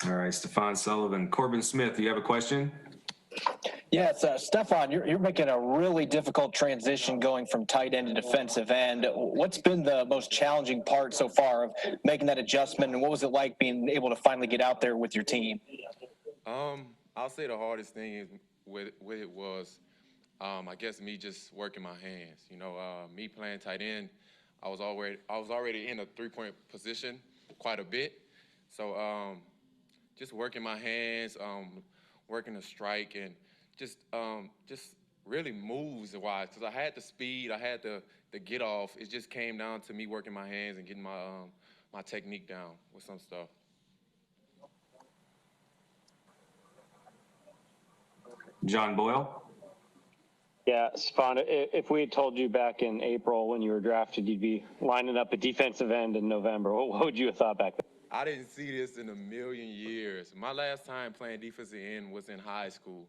All right, Stephen Sullivan. Corbin Smith, you have a question? Yes, Stefan, you're making a really difficult transition going from tight end to defensive end. What's been the most challenging part so far of making that adjustment, and what was it like being able to finally get out there with your team? I'll say the hardest thing is with it was, I guess, me just working my hands. You know, me playing tight end, I was already in a three-point position quite a bit. So just working my hands, working the strike, and just really moves wise, because I had the speed, I had the get off. It just came down to me working my hands and getting my technique down with some stuff. John Boyle. Yeah, Stefan, if we had told you back in April when you were drafted you'd be lining up a defensive end in November, what would you have thought back then? I didn't see this in a million years. My last time playing defensive end was in high school.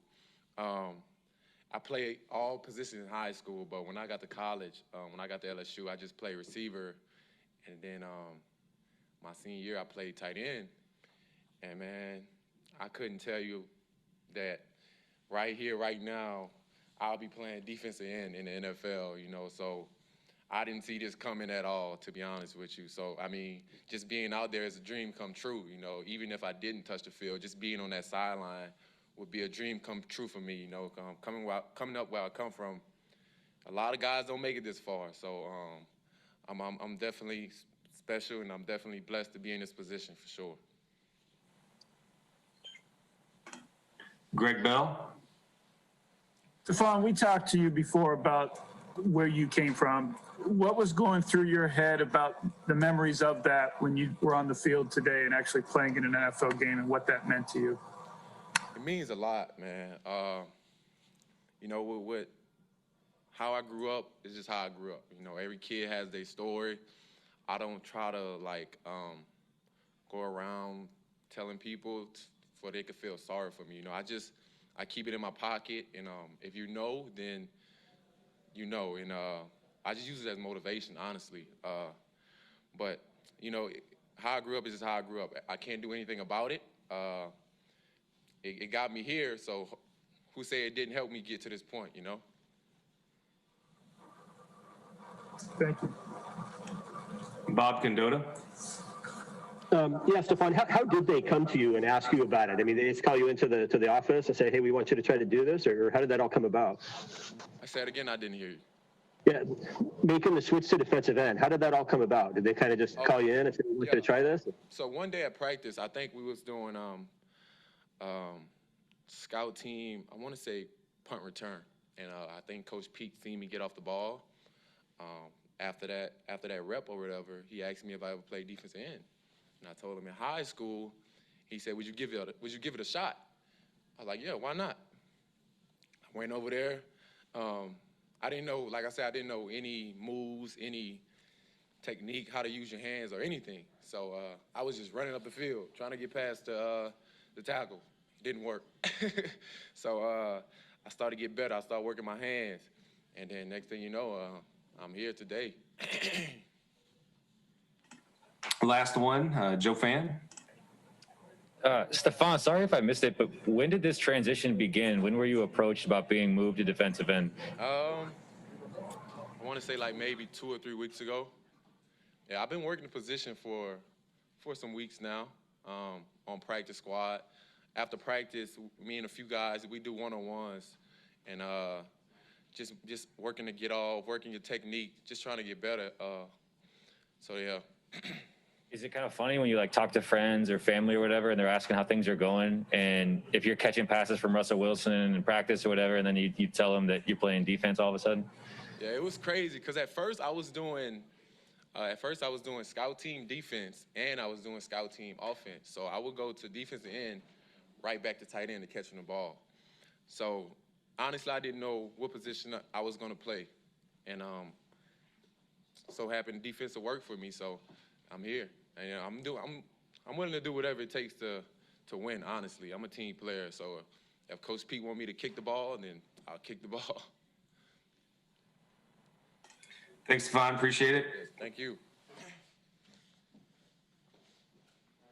I played all positions in high school, but when I got to college, when I got to LSU, I just played receiver. And then my senior year, I played tight end. And, man, I couldn't tell you that right here, right now, I'll be playing defensive end in the NFL, you know. So I didn't see this coming at all, to be honest with you. So, I mean, just being out there is a dream come true, you know. Even if I didn't touch the field, just being on that sideline would be a dream come true for me, you know. Coming up where I come from, a lot of guys don't make it this far. So I'm definitely special, and I'm definitely blessed to be in this position for sure. Greg Bell. Stefan, we talked to you before about where you came from. What was going through your head about the memories of that when you were on the field today and actually playing in an NFL game, and what that meant to you? It means a lot, man. You know, with how I grew up is just how I grew up. You know, every kid has their story. I don't try to, like, go around telling people for they could feel sorry for me. You know, I keep it in my pocket, and if you know, then you know. And I just use it as motivation, honestly. But, you know, how I grew up is just how I grew up. I can't do anything about it. It got me here, so who say it didn't help me get to this point, you know? Thank you. Bob Condotta. Yeah, Stefan, how did they come to you and ask you about it? I mean, they just call you into the office and say, hey, we want you to try to do this, or how did that all come about? I said again, I didn't hear you. Yeah, making the switch to defensive end, how did that all come about? Did they kind of just call you in and say, we want you to try this? So one day at practice, I think we was doing scout team, I want to say punt return. And I think Coach Pete seen me get off the ball. After that rep or whatever, he asked me if I ever played defensive end. And I told him in high school, he said, would you give it a shot? I was like, yeah, why not? I went over there. I didn't know, like I said, I didn't know any moves, any technique, how to use your hands or anything. So I was just running up the field, trying to get past the tackle. It didn't work. So I started to get better. I started working my hands. And then next thing you know, I'm here today. Last one, Joe Fan. Stefan, sorry if I missed it, but when did this transition begin? When were you approached about being moved to defensive end? I want to say like maybe 2 or 3 weeks ago. Yeah, I've been working the position for some weeks now on practice squad. After practice, me and a few guys, we do one-on-ones, and just working to get off, working your technique, just trying to get better. So yeah. Is it kind of funny when you like talk to friends or family or whatever, and they're asking how things are going, and if you're catching passes from Russell Wilson in practice or whatever, and then you tell them that you're playing defense all of a sudden? Yeah, it was crazy because at first I was doing scout team defense and I was doing scout team offense. So I would go to defensive end, right back to tight end to catching the ball. So honestly, I didn't know what position I was going to play, and so happened defense to work for me. So I'm here. And I'm willing to do whatever it takes to win, honestly. I'm a team player, so if Coach Pete want me to kick the ball, then I'll kick the ball. Thanks, Stefan. Appreciate it. Thank you.